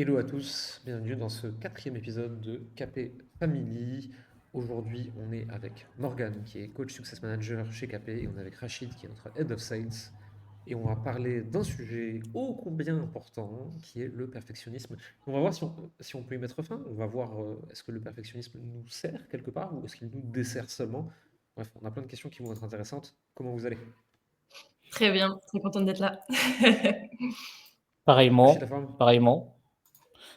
Hello à tous, bienvenue dans ce quatrième épisode de KP Family. Aujourd'hui, on est avec Morgan qui est coach success manager chez KP et on est avec Rachid qui est notre head of sales et on va parler d'un sujet ô combien important qui est le perfectionnisme. On va voir si on peut y mettre fin, on va voir est-ce que le perfectionnisme nous sert quelque part ou est-ce qu'il nous dessert seulement. Bref, on a plein de questions qui vont être intéressantes. Comment vous allez? Très bien, très contente d'être là. Rachid, la Pareillement, forme? pareillement.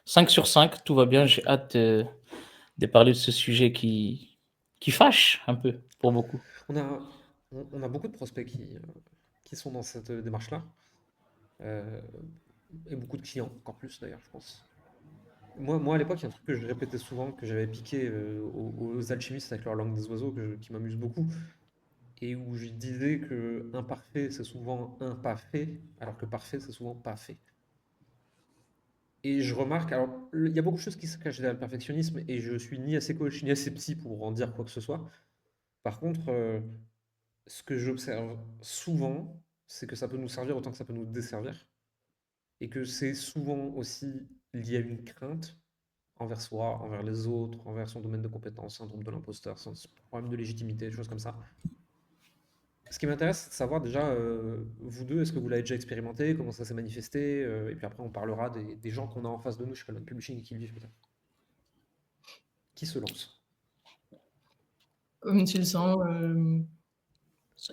5 sur 5, tout va bien. J'ai hâte de parler de ce sujet qui fâche un peu pour beaucoup. On a, on a beaucoup de prospects qui sont dans cette démarche-là. Euh, et beaucoup de clients, encore plus d'ailleurs, je pense. Moi, à l'époque, il y a un truc que je répétais souvent, que j'avais piqué aux alchimistes avec leur langue des oiseaux, qui m'amuse beaucoup, et où je disais que imparfait, c'est souvent imparfait, alors que parfait, c'est souvent pas fait. Et je remarque, alors, il y a beaucoup de choses qui se cachent derrière le perfectionnisme, et je suis ni assez coach, ni assez psy pour en dire quoi que ce soit. Par contre, ce que j'observe souvent, c'est que ça peut nous servir autant que ça peut nous desservir. Et que c'est souvent aussi lié à une crainte envers soi, envers les autres, envers son domaine de compétence, syndrome de l'imposteur, problème de légitimité, des choses comme ça. Ce qui m'intéresse, c'est de savoir déjà, vous deux, est-ce que vous l'avez déjà expérimenté, comment ça s'est manifesté, et puis après on parlera des gens qu'on a en face de nous chez Calvin Publishing et qui le vivent peut-être. Qui se lance? Comme tu le sens, Allez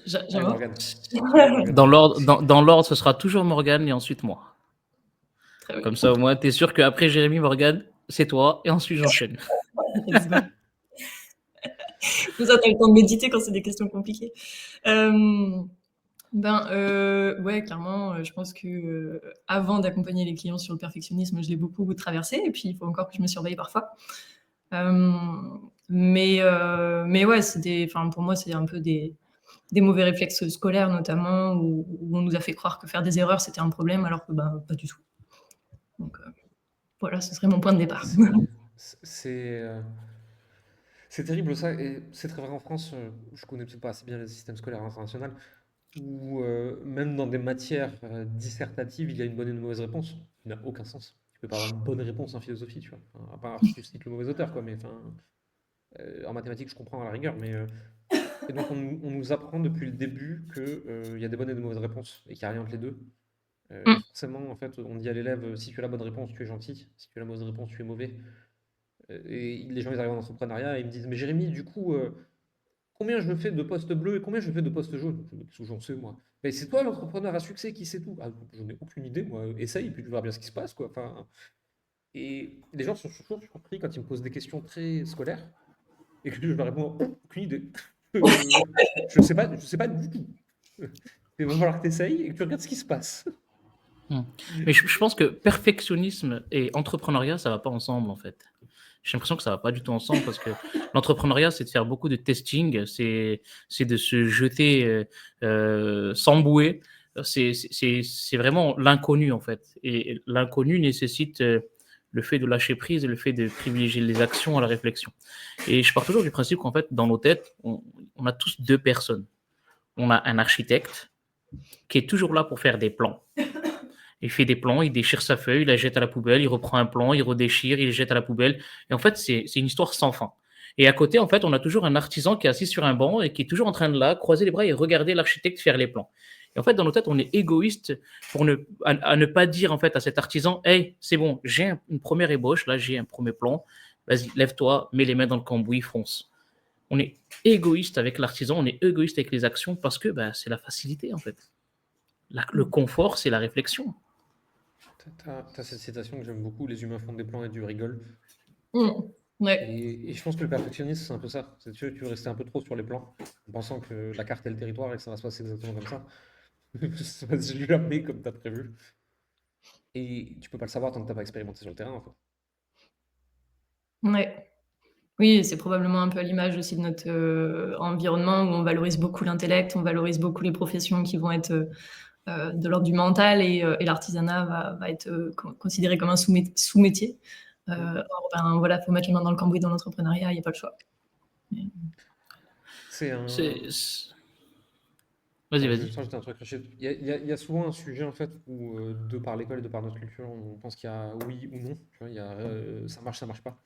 j'avance. Morgane. Allez Morgane. Dans l'ordre, ce sera toujours Morgane et ensuite moi. Très bien. Comme ça, au moins, tu es sûr qu'après Jérémy, Morgane, c'est toi et ensuite j'enchaîne. Let's go. Comme ça, t'as le temps de méditer quand c'est des questions compliquées. Ouais, clairement, je pense que avant d'accompagner les clients sur le perfectionnisme, je l'ai beaucoup traversé, et puis il faut encore que je me surveille parfois. Mais ouais, pour moi, c'est un peu des mauvais réflexes scolaires notamment, où on nous a fait croire que faire des erreurs c'était un problème, alors que pas du tout. Donc voilà, ce serait mon point de départ. C'est c'est terrible ça, et c'est très vrai en France, je connais peut-être pas assez bien les systèmes scolaires internationaux, où même dans des matières dissertatives, il y a une bonne et une mauvaise réponse. Il n'a aucun sens. Tu peux pas avoir une bonne réponse en philosophie, tu vois. Enfin, à part si tu cites le mauvais auteur, quoi. Mais enfin, en mathématiques, je comprends à la rigueur. Et donc, on nous apprend depuis le début qu'il y a des bonnes et des mauvaises réponses et qu'il n'y a rien entre les deux. Et Mm. forcément, en fait, on dit à l'élève, si tu as la bonne réponse, tu es gentil. Si tu as la mauvaise réponse, tu es mauvais. Et les gens, ils arrivent en entrepreneuriat et ils me disent, mais Jérémy, du coup, combien je fais de postes bleus et combien je fais de postes jaunes? Qu'est-ce que j'en sais, moi? Mais c'est toi l'entrepreneur à succès qui sait tout. Ah, j'en ai aucune idée, moi. Essaye, puis tu verras bien ce qui se passe, quoi. Enfin, et les gens sont toujours surpris quand ils me posent des questions très scolaires et que je leur réponds aucune idée. Je sais pas du tout. Il va falloir que tu essayes et que tu regardes ce qui se passe. Mais je pense que perfectionnisme et entrepreneuriat, ça va pas ensemble en fait. J'ai l'impression que ça va pas du tout ensemble parce que l'entrepreneuriat, c'est de faire beaucoup de testing, c'est de se jeter sans bouée. C'est vraiment l'inconnu en fait. Et l'inconnu nécessite le fait de lâcher prise et le fait de privilégier les actions à la réflexion. Et je pars toujours du principe qu'en fait, dans nos têtes, on a tous deux personnes. On a un architecte qui est toujours là pour faire des plans. Il fait des plans, il déchire sa feuille, il la jette à la poubelle, il reprend un plan, il redéchire, il le jette à la poubelle. Et en fait, c'est une histoire sans fin. Et à côté, en fait, on a toujours un artisan qui est assis sur un banc et qui est toujours en train de là, croiser les bras et regarder l'architecte faire les plans. Et en fait, dans nos têtes, on est égoïste à ne pas dire en fait à cet artisan, hey, c'est bon, j'ai une première ébauche, là, j'ai un premier plan, vas-y, lève-toi, mets les mains dans le cambouis, fonce. On est égoïste avec l'artisan, on est égoïste avec les actions parce que c'est la facilité en fait. Le confort, c'est la réflexion. T'as cette citation que j'aime beaucoup, les humains font des plans et Dieu rigole. Ouais. Et je pense que le perfectionnisme, c'est un peu ça. C'est tu veux rester un peu trop sur les plans, en pensant que la carte est le territoire et que ça va se passer exactement comme ça. Ça va se jamais comme tu as prévu. Et tu peux pas le savoir tant que t'as pas expérimenté sur le terrain, en fait. Ouais. Oui, c'est probablement un peu à l'image aussi de notre environnement, où on valorise beaucoup l'intellect, on valorise beaucoup les professions qui vont être de l'ordre du mental, et l'artisanat va être considéré comme un sous-métier. Mm. Or, voilà, faut mettre les mains dans le cambouis dans l'entrepreneuriat, il n'y a pas le choix. C'est un. C'est Vas-y, Non, je vas-y. vais rajouter un truc, Rachid. Il y a souvent un sujet, en fait, où, de par l'école, de par notre culture, on pense qu'il y a oui ou non. Tu vois, ça marche pas.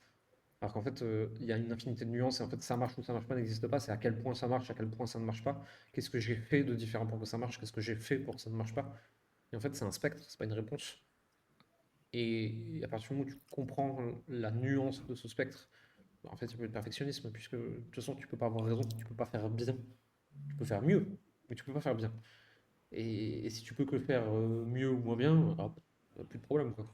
Alors qu'en fait, il y a une infinité de nuances, et en fait, ça marche ou ça marche pas n'existe pas. C'est à quel point ça marche, à quel point ça ne marche pas. Qu'est-ce que j'ai fait de différent pour que ça marche? Qu'est-ce que j'ai fait pour que ça ne marche pas? Et en fait, c'est un spectre, c'est pas une réponse. Et à partir du moment où tu comprends la nuance de ce spectre, bah, en fait, c'est plus le perfectionnisme, puisque de toute façon, tu peux pas avoir raison, tu peux pas faire bien. Tu peux faire mieux, mais tu peux pas faire bien. Et si tu peux que faire mieux ou moins bien, alors, plus de problème, quoi.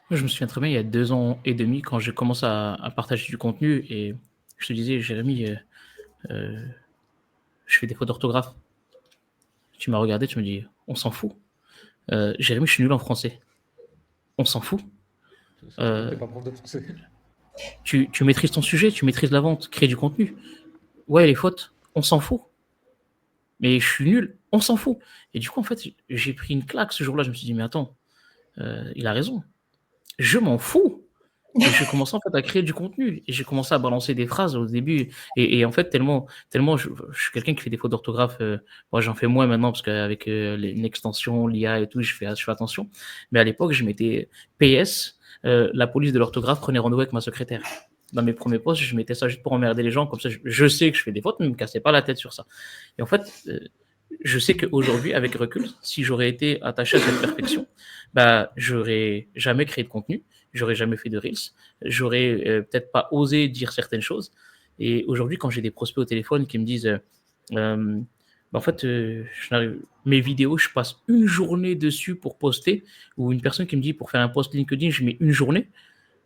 Moi, je me souviens très bien, il y a 2 ans et demi, quand j'ai commencé à partager du contenu, et je te disais, Jérémy, euh, je fais des fautes d'orthographe. Tu m'as regardé, tu me dis, on s'en fout. Jérémy, je suis nul en français. On s'en fout. Ça se voit que Euh, t'es pas prof de français. tu maîtrises ton sujet, tu maîtrises la vente, créer du contenu. Ouais, les fautes, on s'en fout. Mais je suis nul, on s'en fout. Et du coup, en fait, j'ai pris une claque ce jour-là. Je me suis dit, mais attends, il a raison. Je m'en fous. Et je commençais en fait à créer du contenu. Et j'ai commencé à balancer des phrases au début. Et en fait, tellement je suis quelqu'un qui fait des fautes d'orthographe. Moi, j'en fais moins maintenant parce qu'avec une extension, l'IA et tout, je fais attention. Mais à l'époque, je mettais PS, la police de l'orthographe prenait rendez-vous avec ma secrétaire. Dans mes premiers posts, je mettais ça juste pour emmerder les gens. Comme ça, je sais que je fais des fautes, mais ne me cassez pas la tête sur ça. Et en fait, je sais qu'aujourd'hui, avec recul, si j'aurais été attaché à cette perfection, bah, j'aurais jamais créé de contenu, j'aurais jamais fait de Reels, j'aurais peut-être pas osé dire certaines choses. Et aujourd'hui, quand j'ai des prospects au téléphone qui me disent, euh, bah, en fait, mes vidéos, je passe une journée dessus pour poster, ou une personne qui me dit, pour faire un post LinkedIn, je mets une journée,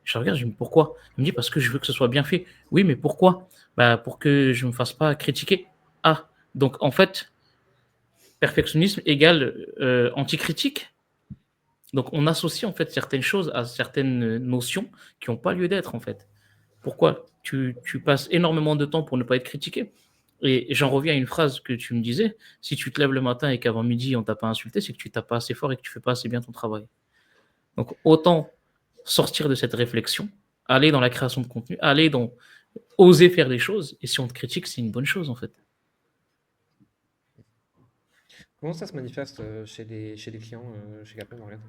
je regarde, je me dis pourquoi? Il me dit parce que je veux que ce soit bien fait. Oui, mais pourquoi? Bah, pour que je ne me fasse pas critiquer. Ah, donc en fait, perfectionnisme égale anticritique. Donc on associe en fait certaines choses à certaines notions qui n'ont pas lieu d'être en fait. Pourquoi tu passes énormément de temps pour ne pas être critiqué. Et j'en reviens à une phrase que tu me disais, si tu te lèves le matin et qu'avant midi on t'a pas insulté, c'est que tu t'as pas assez fort et que tu fais pas assez bien ton travail. Donc autant sortir de cette réflexion, aller dans la création de contenu, aller dans oser faire des choses, et si on te critique, c'est une bonne chose en fait. Comment ça se manifeste chez les clients, chez Capri, Morgane?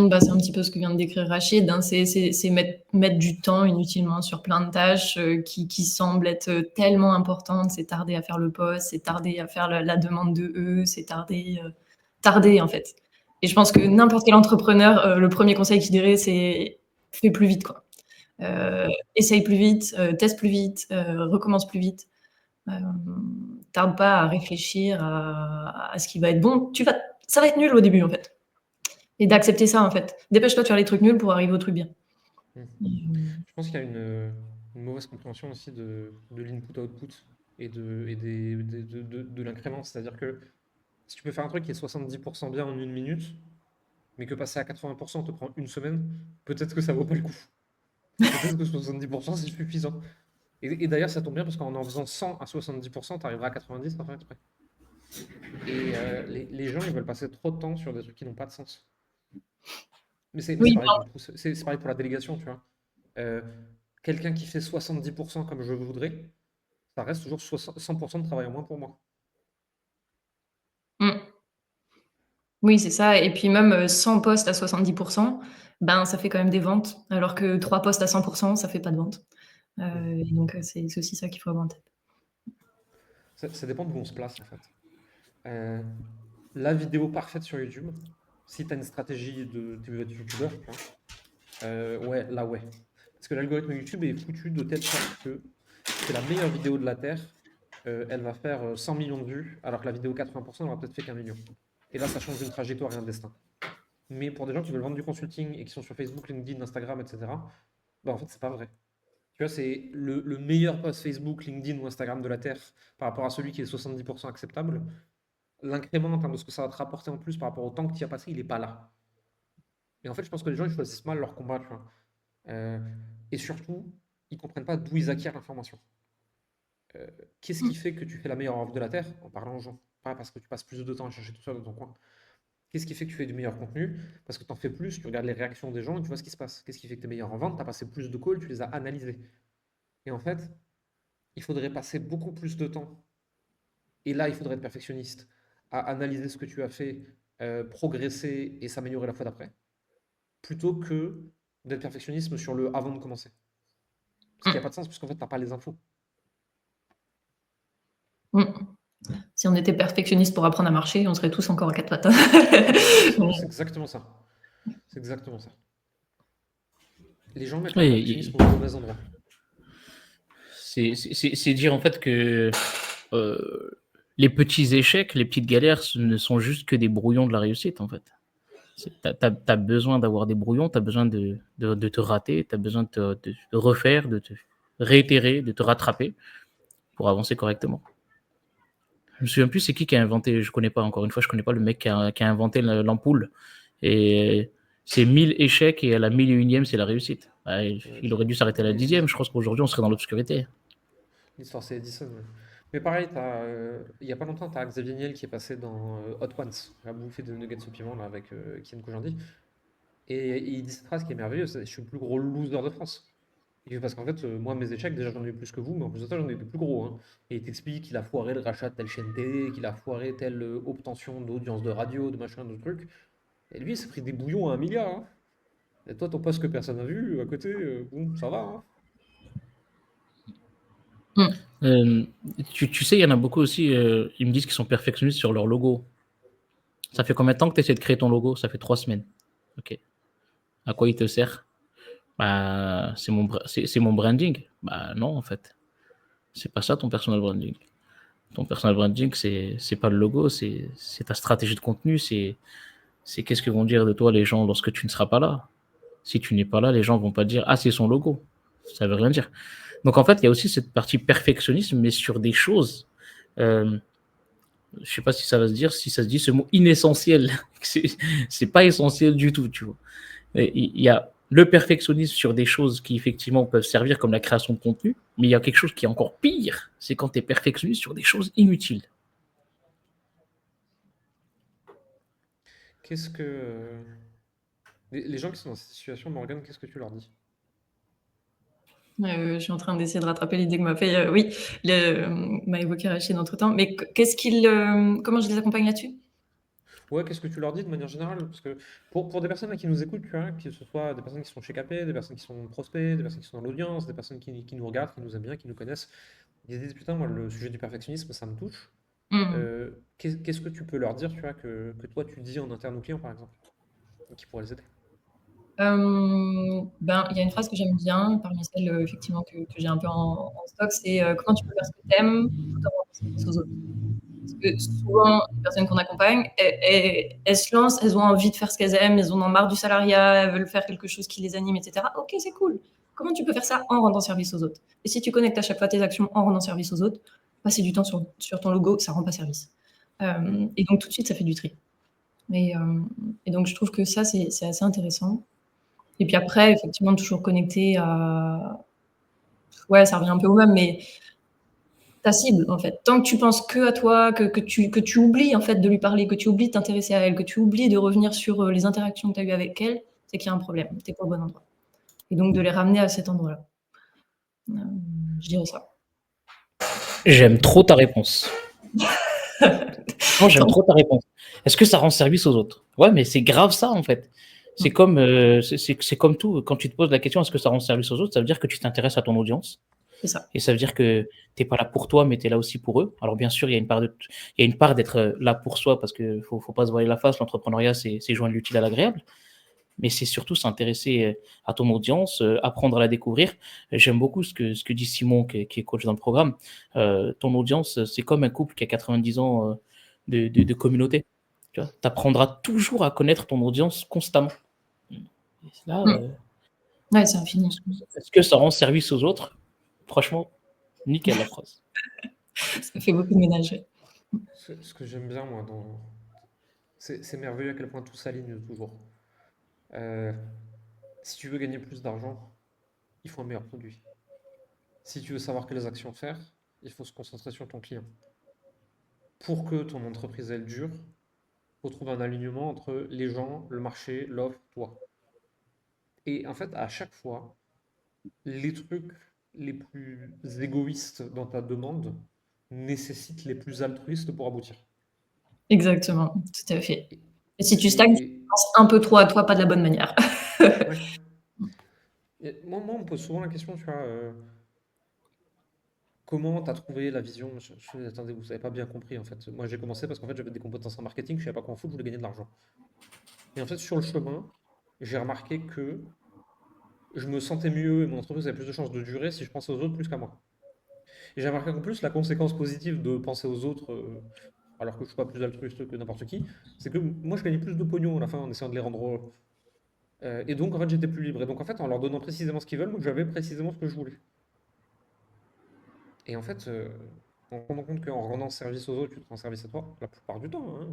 Bah, c'est un petit peu ce que vient de décrire Rachid, hein. C'est mettre du temps inutilement sur plein de tâches qui semblent être tellement importantes. C'est tarder à faire le post, c'est tarder à faire la demande de E, c'est tarder en fait. Et je pense que n'importe quel entrepreneur, le premier conseil qu'il dirait, c'est fais plus vite, quoi. Essaye plus vite, teste plus vite, recommence plus vite. Tarde pas à réfléchir à ce qui va être bon. Ça va être nul au début en fait. Et d'accepter ça en fait. Dépêche-toi de faire les trucs nuls pour arriver aux trucs bien. Hmm. Et, Je pense qu'il y a une mauvaise compréhension aussi de l'input-output et de l'incrément. C'est-à-dire que si tu peux faire un truc qui est 70% bien en une minute, mais que passer à 80% te prend une semaine, peut-être que ça vaut pas le coup. Peut-être que 70% c'est suffisant. Et d'ailleurs, ça tombe bien parce qu'en faisant 100 à 70%, tu arriveras à 90 sans faire exprès. Et les gens, ils veulent passer trop de temps sur des trucs qui n'ont pas de sens. Mais c'est oui, pareil c'est pareil pour la délégation, tu vois. Euh, Quelqu'un qui fait 70% comme je voudrais, ça reste toujours 100% de travail en moins pour moi. mm. Oui, c'est ça. Et puis même 100 postes à 70%, ben, ça fait quand même des ventes, alors que 3 postes à 100%, ça fait pas de vente. Et donc, c'est aussi ça qu'il faut avoir en tête. Ça dépend de où on se place, en fait. Euh, la vidéo parfaite sur YouTube, si tu as une stratégie tu veux être youtubeur, tu vois, ouais, là, ouais. Parce que l'algorithme YouTube est foutu de telle sorte que si c'est la meilleure vidéo de la Terre, elle va faire 100 millions de vues, alors que la vidéo 80%, elle aura peut-être fait qu'1 million. Et là, ça change une trajectoire et un destin. Mais pour des gens qui veulent vendre du consulting et qui sont sur Facebook, LinkedIn, Instagram, etc., bah en fait, c'est pas vrai. Tu vois, c'est le meilleur post Facebook, LinkedIn ou Instagram de la Terre par rapport à celui qui est 70% acceptable. L'incrément en termes de ce que ça va te rapporter en plus par rapport au temps que tu y as passé, il n'est pas là. Et en fait, je pense que les gens, ils choisissent mal leur combat, tu vois. Euh, et surtout, ils comprennent pas d'où ils acquièrent l'information. Euh, Qu'est-ce qui fait que tu fais la meilleure offre de la Terre en parlant aux gens? Pas parce que tu passes plus de temps à chercher tout seul dans ton coin. Qu'est-ce qui fait que tu fais du meilleur contenu? Parce que tu en fais plus, tu regardes les réactions des gens et tu vois ce qui se passe. Qu'est-ce qui fait que tu es meilleur en vente? Tu as passé plus de calls, tu les as analysés. Et en fait, il faudrait passer beaucoup plus de temps, et là, il faudrait être perfectionniste, à analyser ce que tu as fait, progresser et s'améliorer la fois d'après, plutôt que d'être perfectionniste sur le avant de commencer. Ce qui n'a pas de sens, puisqu'en fait, tu n'as pas les infos. Mm. Si on était perfectionniste pour apprendre à marcher, on serait tous encore à quatre pattes. C'est exactement ça. C'est exactement ça. Les gens mettent leur Oui, perfectionnisme au mauvais endroit. c'est dire en fait que les petits échecs, les petites galères, ce ne sont juste que des brouillons de la réussite en fait. T'as besoin d'avoir des brouillons, t'as besoin de te rater, t'as besoin de refaire, de te réitérer, de te rattraper pour avancer correctement. Je me souviens plus c'est qui a inventé, je connais pas encore une fois, je connais pas le mec qui a inventé l'ampoule. Et c'est 1000 échecs et à la 1001e, c'est la réussite. Bah, il aurait dû s'arrêter à la 10e. Je pense qu'aujourd'hui, on serait dans l'obscurité. L'histoire, c'est Edison. Ouais. Mais pareil, il n'y a pas longtemps, tu as Xavier Niel qui est passé dans Hot Ones, à bouffer des nuggets au piment là, avec Kian Kojandi. Et il dit cette phrase qui est merveilleuse, c'est, je suis le plus gros loser de France. Il fait parce qu'en fait, moi, mes échecs, déjà, j'en ai eu plus que vous, mais en plus de ça, j'en ai eu des plus gros. Hein. Et il t'explique qu'il a foiré le rachat de telle chaîne télé, qu'il a foiré telle obtention d'audience de radio, de machin, de trucs. Et lui, il s'est pris des bouillons à 1 milliard. Hein. Et toi, ton poste que personne n'a vu, à côté, bon, ça va. Hein. Euh, tu sais, il y en a beaucoup aussi, ils me disent qu'ils sont perfectionnistes sur leur logo. Ça fait combien de temps que tu essaies de créer ton logo? Ça fait 3 semaines. Ok. À quoi il te sert? Bah, c'est mon branding. Bah non, en fait. C'est pas ça ton personal branding. Ton personal branding, c'est pas le logo, c'est ta stratégie de contenu, c'est qu'est-ce que vont dire de toi les gens lorsque tu ne seras pas là. Si tu n'es pas là, les gens vont pas dire ah c'est son logo. Ça veut rien dire. Donc en fait, il y a aussi cette partie perfectionnisme, mais sur des choses. Euh, je sais pas si ça va se dire, si ça se dit ce mot inessentiel. C'est pas essentiel du tout, tu vois. Il y a le perfectionnisme sur des choses qui effectivement peuvent servir comme la création de contenu, mais il y a quelque chose qui est encore pire, c'est quand tu es perfectionniste sur des choses inutiles. Qu'est-ce que. Les gens qui sont dans cette situation, Morgane, qu'est-ce que tu leur dis? Je suis en train d'essayer de rattraper l'idée que m'a fait. Oui, m'a évoqué Rachid entre-temps. Mais comment je les accompagne là-dessus? Ouais, qu'est-ce que tu leur dis de manière générale? Parce que pour des personnes là, qui nous écoutent, tu vois, que ce soit des personnes qui sont chez KP, des personnes qui sont prospects, des personnes qui sont dans l'audience, des personnes qui nous regardent, qui nous aiment bien, qui nous connaissent, ils se disent, putain, moi, le sujet du perfectionnisme, ça me touche. Mmh. Qu'est-ce que tu peux leur dire, tu vois, que toi, tu dis en interne aux clients, par exemple, et qui pourrait les aider? Ben, il y a une phrase que j'aime bien, parmi celles, effectivement que j'ai un peu en stock, c'est, «Comment tu peux faire ce que tu aimes tout en rendant service aux autres?» Parce que souvent, les personnes qu'on accompagne, elles se lancent, elles ont envie de faire ce qu'elles aiment, elles en ont marre du salariat, elles veulent faire quelque chose qui les anime, et cetera. OK, c'est cool. Comment tu peux faire ça en rendant service aux autres? Et si tu connectes à chaque fois tes actions en rendant service aux autres, passer du temps sur ton logo, ça rend pas service. Et donc tout de suite, ça fait du tri. Et donc je trouve que ça, c'est assez intéressant. Et puis après, effectivement, toujours connecté à... Ouais, ça revient un peu au même, mais ta cible, en fait. Tant que tu penses que à toi, que tu oublies, en fait, de lui parler, que tu oublies de t'intéresser à elle, que tu oublies de revenir sur les interactions que tu as eues avec elle, c'est qu'il y a un problème. Tu n'es pas au bon endroit. Et donc, de les ramener à cet endroit-là. Je dirais ça. J'aime trop ta réponse. Non, j'aime Tant- trop ta réponse. Est-ce que ça rend service aux autres? Ouais, mais c'est grave ça en fait. C'est comme tout. Quand tu te poses la question est-ce que ça rend service aux autres, ça veut dire que tu t'intéresses à ton audience C'est ça. et ça veut dire que t'es pas là pour toi, mais tu es là aussi pour eux. Alors bien sûr, il y a une part d'être là pour soi parce que faut pas se voiler la face. L'entrepreneuriat, c'est joindre l'utile à l'agréable, mais c'est surtout s'intéresser à ton audience, apprendre à la découvrir. J'aime beaucoup ce que dit Simon, qui est coach dans le programme. Ton audience, c'est comme un couple qui a 90 ans de communauté. Tu apprendras toujours à connaître ton audience constamment. Et là, Mm. Ouais, c'est infini. est-ce que ça rend service aux autres? Franchement, nickel la phrase. Ça fait beaucoup de ménage. Ouais. Ce que j'aime bien, moi, c'est merveilleux à quel point tout s'aligne toujours. Euh, Si tu veux gagner plus d'argent, il faut un meilleur produit. Si tu veux savoir quelles actions faire, il faut se concentrer sur ton client. Pour que ton entreprise elle dure, il faut trouver un alignement entre les gens, le marché, l'offre, toi. Et en fait, à chaque fois, les trucs, les plus égoïstes dans ta demande nécessitent les plus altruistes pour aboutir. Exactement, tout à fait. Et, Et si tu stagnes, tu et- penses un peu trop à toi, pas de la bonne manière. ouais. Moi, on me pose souvent la question, tu vois, comment tu as trouvé la vision? Attendez, vous n'avez pas bien compris en fait. Moi, j'ai commencé parce qu'en fait, j'avais des compétences en marketing, je ne savais pas quoi en foutre, je voulais gagner de l'argent. Et en fait, sur le chemin, j'ai remarqué que je me sentais mieux et mon entreprise avait plus de chances de durer si je pensais aux autres plus qu'à moi. Et j'ai remarqué qu'en plus, la conséquence positive de penser aux autres, alors que je ne suis pas plus altruiste que n'importe qui, c'est que moi, je gagnais plus de pognon à la fin en essayant de les rendre heureux. Et donc, en fait, j'étais plus libre. Et donc, en fait, en leur donnant précisément ce qu'ils veulent, moi, j'avais précisément ce que je voulais. Et en fait, en rendant compte qu'en rendant service aux autres, tu te rends service à toi, la plupart du temps, hein,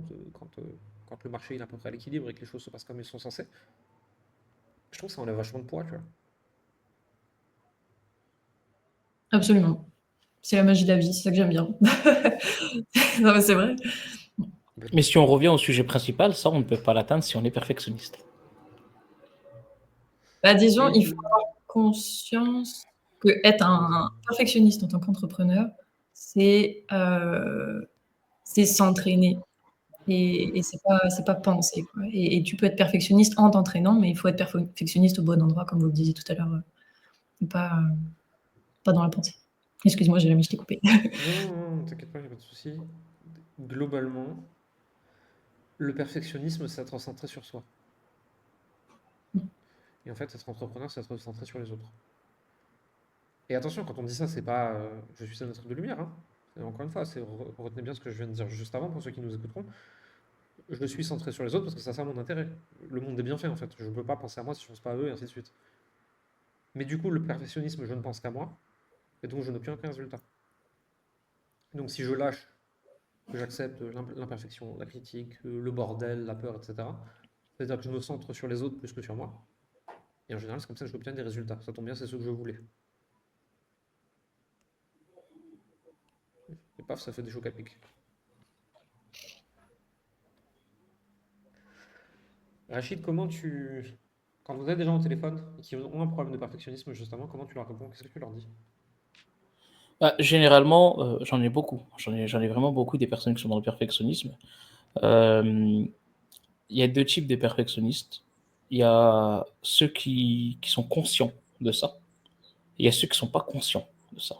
quand le marché il est à peu près à l'équilibre et que les choses se passent comme elles sont censées, je trouve que ça enlève vachement de poids, tu vois. Absolument. C'est la magie de la vie, c'est ça que j'aime bien. Non, mais c'est vrai. Mais si on revient au sujet principal, ça, on ne peut pas l'atteindre si on est perfectionniste. Bah, disons, Oui, il faut avoir conscience que être un perfectionniste en tant qu'entrepreneur, c'est s'entraîner et c'est pas penser, quoi. Et tu peux être perfectionniste en t'entraînant, mais il faut être perfectionniste au bon endroit, comme vous le disiez tout à l'heure, et pas dans la pensée. Excuse-moi, Jérémy, je t'ai coupé. non, t'inquiète pas, il n'y a pas de souci. Globalement, le perfectionnisme, c'est être centré sur soi. Et en fait, être entrepreneur, c'est être centré sur les autres. Et attention, quand on dit ça, c'est pas je suis un être de lumière, hein. Encore une fois, retenez bien ce que je viens de dire juste avant pour ceux qui nous écouteront. Je suis centré sur les autres parce que ça sert mon intérêt. Le monde est bien fait en fait. Je ne peux pas penser à moi si je ne pense pas à eux et ainsi de suite. Mais du coup, le perfectionnisme, je ne pense qu'à moi et donc je n'obtiens aucun résultat. Donc si je lâche, que j'accepte l'imperfection, la critique, le bordel, la peur, etc., c'est-à-dire que je me centre sur les autres plus que sur moi. Et en général, c'est comme ça que j'obtiens des résultats. Ça tombe bien, c'est ce que je voulais. Et paf, ça fait des chocs à pic. Rachid, comment tu. Quand vous avez des gens au téléphone qui ont un problème de perfectionnisme, justement, comment tu leur réponds? Qu'est-ce que tu leur dis? Bah, généralement, j'en ai beaucoup. J'en ai vraiment beaucoup des personnes qui sont dans le perfectionnisme. Il y a deux types de perfectionnistes. Il y a ceux qui sont conscients de ça. Et il y a ceux qui ne sont pas conscients de ça.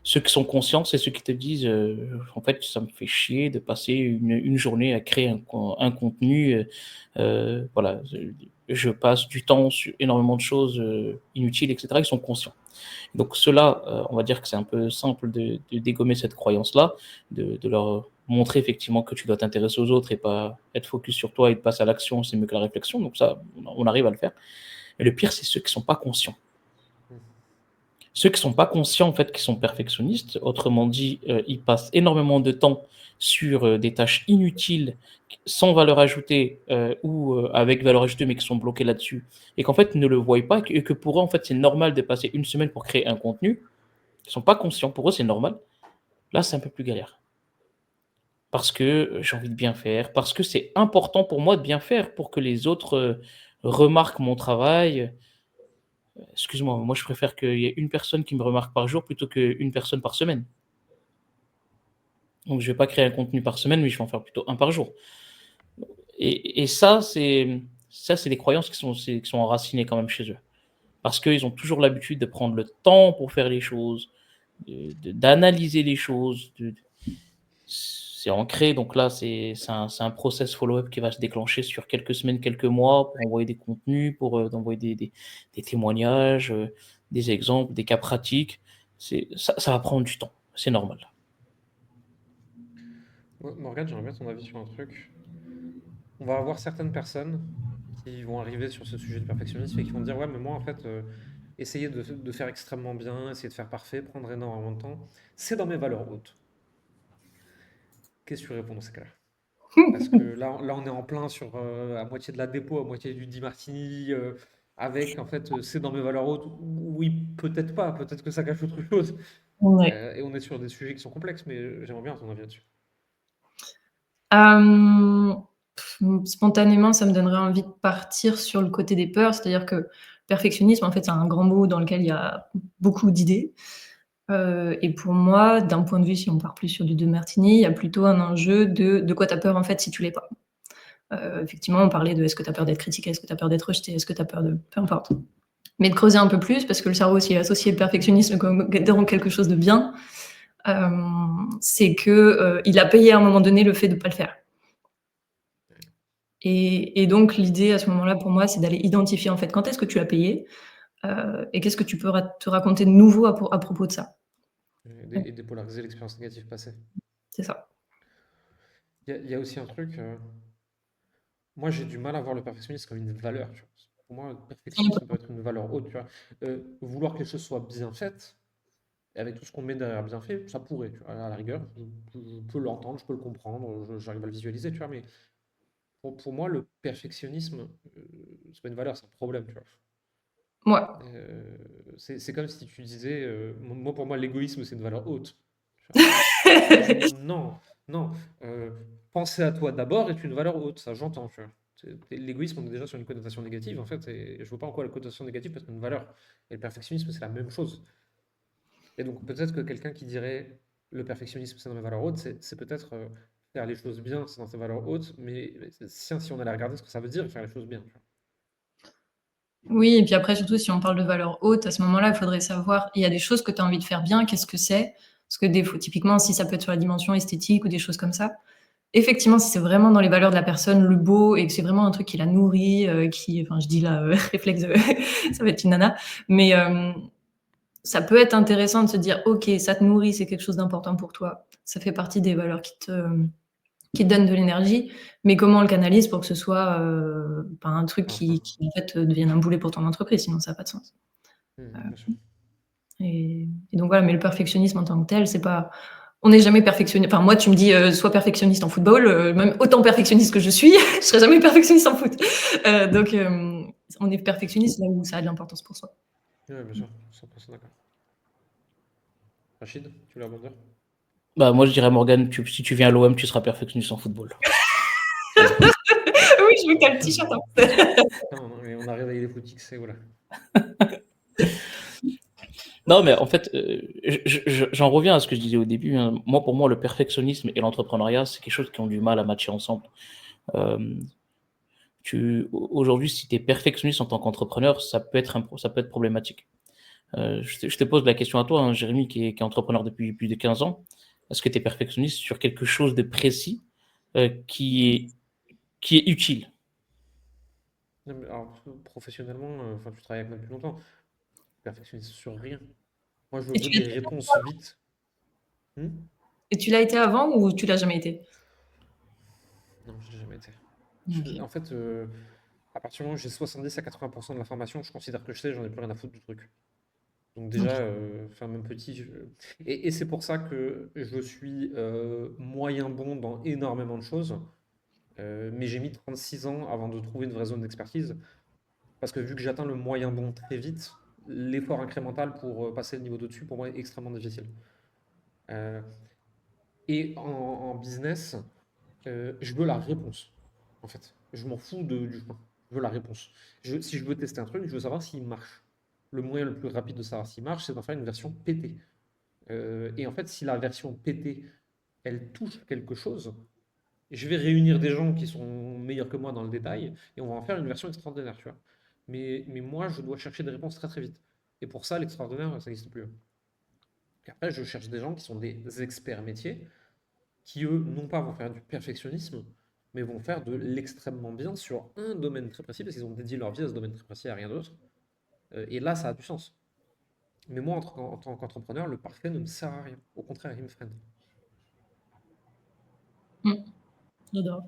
Ceux qui sont conscients, c'est ceux qui te disent en fait, ça me fait chier de passer une journée à créer un contenu. Voilà, je passe du temps sur énormément de choses inutiles, etc. Ils sont conscients. Donc, ceux-là, on va dire que c'est un peu simple de dégommer cette croyance-là, de leur montrer effectivement que tu dois t'intéresser aux autres et pas être focus sur toi et de passer à l'action, c'est mieux que la réflexion. Donc, ça, on arrive à le faire. Et le pire, c'est ceux qui ne sont pas conscients. Ceux qui ne sont pas conscients, en fait, qui sont perfectionnistes, autrement dit, ils passent énormément de temps sur des tâches inutiles, sans valeur ajoutée ou avec valeur ajoutée, mais qui sont bloqués là-dessus, et qu'en fait, ils ne le voient pas, et que pour eux, en fait, c'est normal de passer une semaine pour créer un contenu. Ils ne sont pas conscients, pour eux, c'est normal. Là, c'est un peu plus galère. Parce que j'ai envie de bien faire, parce que c'est important pour moi de bien faire, pour que les autres remarquent mon travail. Excuse-moi, moi je préfère qu'il y ait une personne qui me remarque par jour plutôt qu'une personne par semaine. Donc je ne vais pas créer un contenu par semaine, mais je vais en faire plutôt un par jour. Et ça, c'est des croyances qui sont enracinées quand même chez eux. Parce qu'ils ont toujours l'habitude de prendre le temps pour faire les choses, d'analyser les choses. C'est ancré, donc là, c'est un process follow-up qui va se déclencher sur quelques semaines, quelques mois, pour envoyer des contenus, pour envoyer des témoignages, des exemples, des cas pratiques. Ça va prendre du temps, c'est normal. Morgane, j'aimerais bien ton avis sur un truc. On va avoir certaines personnes qui vont arriver sur ce sujet de perfectionnisme et qui vont dire ouais mais moi en fait essayer de faire extrêmement bien, essayer de faire parfait, prendre énormément de temps, c'est dans mes valeurs hautes. Qu'est-ce que tu réponds dans ces cas-là? Parce que là on est en plein sur à moitié de la dépo, à moitié du Di Martini, avec en fait c'est dans mes valeurs hautes. Oui, peut-être pas, peut-être que ça cache autre chose. Ouais. Et on est sur des sujets qui sont complexes, mais j'aimerais bien ton avis là-dessus. Spontanément, ça me donnerait envie de partir sur le côté des peurs, c'est-à-dire que Perfectionnisme, en fait, c'est un grand mot dans lequel il y a beaucoup d'idées. Et pour moi, d'un point de vue, si on part plus sur du De Martini, il y a plutôt un enjeu de quoi tu as peur, en fait, si tu l'es pas. Effectivement, on parlait de est-ce que tu as peur d'être critiqué, est-ce que tu as peur d'être rejeté, est-ce que tu as peur de... Peu importe. Mais de creuser un peu plus, parce que le cerveau aussi est associé le perfectionnisme comme quelque chose de bien, c'est que il a payé à un moment donné le fait de pas le faire. Et donc l'idée à ce moment-là pour moi, c'est d'aller identifier en fait quand est-ce que tu l'as payé et qu'est-ce que tu peux te raconter de nouveau à propos de ça. Et dépolariser l'expérience négative passée. C'est ça. Il y a aussi un truc, moi j'ai du mal à voir le perfectionnisme comme une valeur, tu vois. Pour moi, le perfectionnisme peut être une valeur haute, tu vois. Vouloir que les choses soient bien faites, et avec tout ce qu'on met derrière bien fait, ça pourrait, tu vois, à la rigueur. Je peux l'entendre, je peux le comprendre, j'arrive à le visualiser, tu vois, mais pour moi, le perfectionnisme, c'est pas une valeur, c'est un problème, tu vois. Moi. C'est comme si tu disais, moi pour moi l'égoïsme c'est une valeur haute. Tu vois. Non, non. Penser à toi d'abord est une valeur haute, ça j'entends. Tu vois. L'égoïsme, on est déjà sur une connotation négative en fait, et je vois pas en quoi la connotation négative peut être une valeur. Et le perfectionnisme c'est la même chose. Et donc peut-être que quelqu'un qui dirait le perfectionnisme c'est dans mes valeurs hautes, c'est peut-être faire les choses bien, c'est dans ses valeurs hautes, mais si on allait regarder ce que ça veut dire faire les choses bien. Tu vois. Oui, et puis après, surtout, si on parle de valeur haute, à ce moment-là, il faudrait savoir, il y a des choses que tu as envie de faire bien, qu'est-ce que c'est? Parce que des fois, typiquement, si ça peut être sur la dimension esthétique ou des choses comme ça, effectivement, si c'est vraiment dans les valeurs de la personne, le beau, et que c'est vraiment un truc qui la nourrit, enfin, je dis là, réflexe, ça va être une nana, mais ça peut être intéressant de se dire, ok, ça te nourrit, c'est quelque chose d'important pour toi, ça fait partie des valeurs qui te donne de l'énergie, mais comment on le canalise pour que ce soit pas un truc qui en fait devienne un boulet pour ton entreprise, sinon ça n'a pas de sens. Bien sûr. Et donc voilà, mais le perfectionnisme en tant que tel, c'est pas. On n'est jamais perfectionniste. Enfin, moi, tu me dis, sois perfectionniste en football, même autant perfectionniste que je suis, je serai jamais perfectionniste en foot. Donc, on est perfectionniste là où ça a de l'importance pour soi. Oui, bien sûr, 100% d'accord. Rachid, tu voulais rebondir? Bah, moi, je dirais, Morgane, si tu viens à l'OM, tu seras perfectionniste en football. Oui, je veux qu'un t-shirt. Non, mais on a réveillé les footix, et voilà. Non, mais en fait, j'en reviens à ce que je disais au début. Hein. Moi, pour moi, le perfectionnisme et l'entrepreneuriat, c'est quelque chose qui ont du mal à matcher ensemble. Aujourd'hui, si tu es perfectionniste en tant qu'entrepreneur, ça peut être problématique. Je te pose la question à toi, hein, Jérémy, qui est entrepreneur depuis plus de 15 ans. Est-ce que tu es perfectionniste sur quelque chose de précis qui est utile? Non, mais alors, professionnellement, enfin, tu travailles avec moi depuis longtemps, perfectionniste sur rien. Moi, je Et veux tu des réponses vite. Et tu l'as été avant ou tu l'as jamais été? Non, je l'ai jamais été. Ok. En fait, à partir du moment où j'ai 70 à 80% de l'information, je considère que je sais, j'en ai plus rien à foutre du truc. Donc déjà, Ok. enfin, même petit, et c'est pour ça que je suis moyen bon dans énormément de choses, mais j'ai mis 36 ans avant de trouver une vraie zone d'expertise, parce que vu que j'atteins le moyen bon très vite, l'effort incrémental pour passer le niveau de-dessus, pour moi, est extrêmement difficile. Euh, et en business, je veux la réponse, en fait. Je m'en fous du chemin. Je veux la réponse. Si je veux tester un truc, je veux savoir s'il marche. Le moyen le plus rapide de savoir s'il marche, c'est d'en faire une version pétée. Et en fait, si la version pétée, elle touche quelque chose, je vais réunir des gens qui sont meilleurs que moi dans le détail et on va en faire une version extraordinaire, tu vois. Mais moi, je dois chercher des réponses très très vite. Et pour ça, l'extraordinaire, ça n'existe plus. Et après, je cherche des gens qui sont des experts métiers, qui eux, non pas vont faire du perfectionnisme, mais vont faire de l'extrêmement bien sur un domaine très précis, parce qu'ils ont dédié leur vie à ce domaine très précis, à rien d'autre. Et là, ça a du sens. Mais moi, en tant qu'entrepreneur, le parfait ne me sert à rien. Au contraire, il me freine. J'adore.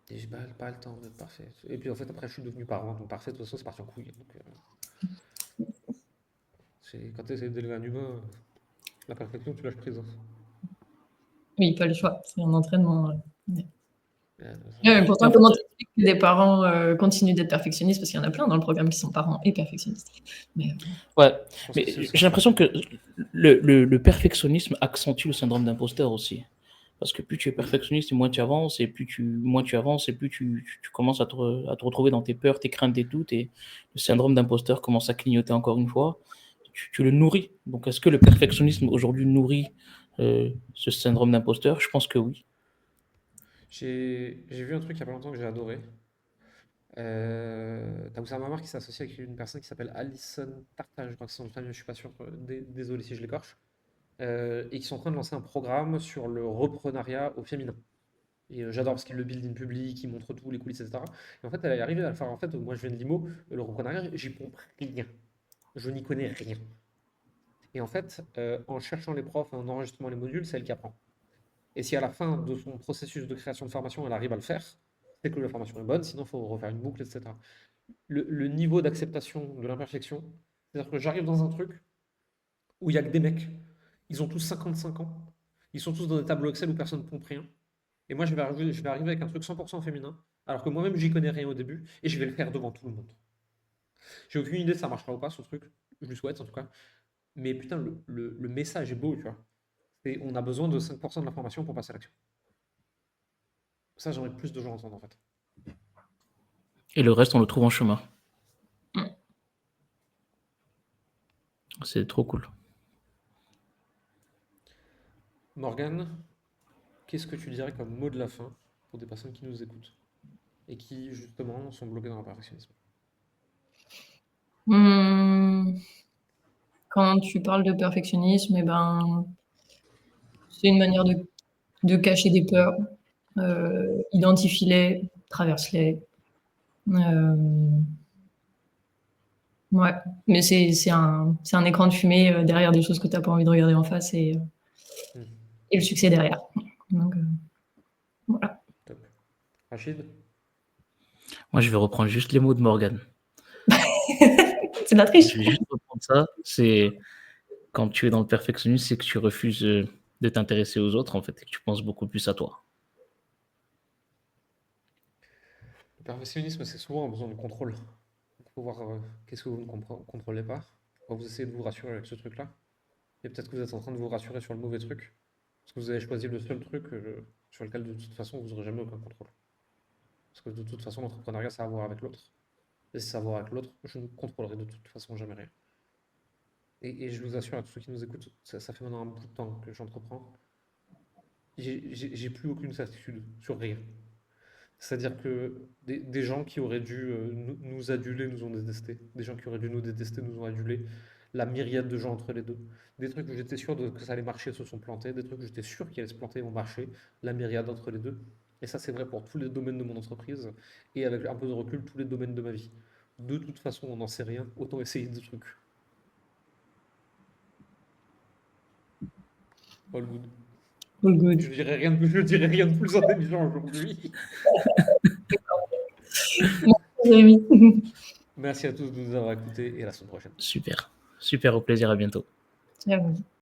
Et j'ai pas le temps d'être parfait. Et puis en fait, après, je suis devenu parent, donc parfait, de toute façon, c'est parti en couille. Donc, quand tu essaies d'élever un humain, la perfection, tu lâches prise. Hein. Oui, pas le choix, c'est un entraînement. Ouais. Ça- Mais Mais pourtant, en fait, comment t'expliques que des parents continuent d'être perfectionnistes? Parce qu'il y en a plein dans le programme qui sont parents et perfectionnistes. Mais, ouais, je pense que mais c'est le j'ai sens. l'impression que le perfectionnisme accentue le syndrome d'imposteur aussi. Parce que plus tu es perfectionniste et moins tu avances, et moins tu avances, et plus tu commences à te retrouver dans tes peurs, tes craintes, tes doutes, et le syndrome d'imposteur commence à clignoter encore une fois. Tu le nourris. Donc, est-ce que le perfectionnisme aujourd'hui nourrit ce syndrome d'imposteur? Je pense que oui. J'ai vu un truc il y a pas longtemps que j'ai adoré. T'as Oussama Amar qui s'est associé avec une personne qui s'appelle Alison Tarta, je crois que c'est son famille, je suis pas sûr. Désolé si je l'écorche. Et qui sont en train de lancer un programme sur le reprenariat au féminin. Et j'adore parce qu'il le build in public, il montre tout, les coulisses, etc. Et en fait, elle est arrivée à le faire. En fait, moi je viens de l'IMO, le reprenariat, j'y comprends rien. Je n'y connais rien. Et en fait, en cherchant les profs, en enregistrant les modules, c'est elle qui apprend. Et si à la fin de son processus de création de formation, elle arrive à le faire, c'est que la formation est bonne, sinon il faut refaire une boucle, etc. Le niveau d'acceptation de l'imperfection, c'est-à-dire que j'arrive dans un truc où il n'y a que des mecs, ils ont tous 55 ans, ils sont tous dans des tableaux Excel où personne ne pompe rien. Et moi, je vais arriver avec un truc 100% féminin, alors que moi-même, j'y connais rien au début, et je vais le faire devant tout le monde. J'ai aucune idée si ça marchera ou pas, ce truc. Je lui souhaite, en tout cas. Mais putain, le message est beau, tu vois. On a besoin de 5% de l'information pour passer à l'action. Ça, j'aimerais que plus de gens entendent, en fait. Et le reste, on le trouve en chemin. Mm. C'est trop cool. Morgane, qu'est-ce que tu dirais comme mot de la fin pour des personnes qui nous écoutent et qui, justement, sont bloquées dans le perfectionnisme? Quand tu parles de perfectionnisme, c'est une manière de cacher des peurs. Identifie-les, traverse-les. Ouais, mais c'est un écran de fumée derrière des choses que tu n'as pas envie de regarder en face et le succès derrière. Donc, voilà. Top. Rachid? Moi, je vais reprendre juste les mots de Morgane. C'est de la triche. Je vais juste reprendre ça. C'est quand tu es dans le perfectionnisme, c'est que tu refuses de t'intéresser aux autres, en fait, et que tu penses beaucoup plus à toi. Le perfectionnisme, c'est souvent un besoin de contrôle. Il faut voir qu'est-ce que vous ne contrôlez pas. Vous essayez de vous rassurer avec ce truc-là. Et peut-être que vous êtes en train de vous rassurer sur le mauvais truc. Parce que vous avez choisi le seul truc sur lequel, de toute façon, vous n'aurez jamais aucun contrôle. Parce que de toute façon, l'entrepreneuriat, ça a à voir avec l'autre. Et si ça a à voir avec l'autre, je ne contrôlerai de toute façon jamais rien. Et je vous assure à tous ceux qui nous écoutent, ça fait maintenant un bout de temps que j'entreprends. J'ai plus aucune certitude sur rien. C'est-à-dire que des gens qui auraient dû nous aduler nous ont détestés. Des gens qui auraient dû nous détester nous ont adulés. La myriade de gens entre les deux. Des trucs où j'étais sûr que ça allait marcher se sont plantés. Des trucs où j'étais sûr qu'ils allaient se planter vont marcher. La myriade entre les deux. Et ça, c'est vrai pour tous les domaines de mon entreprise. Et avec un peu de recul, tous les domaines de ma vie. De toute façon, on n'en sait rien. Autant essayer des trucs. All good. All good. Je dirais rien de plus intelligent aujourd'hui. Jérémy. Merci à tous de nous avoir écoutés et à la semaine prochaine. Super. Super, au plaisir, à bientôt. Ciao.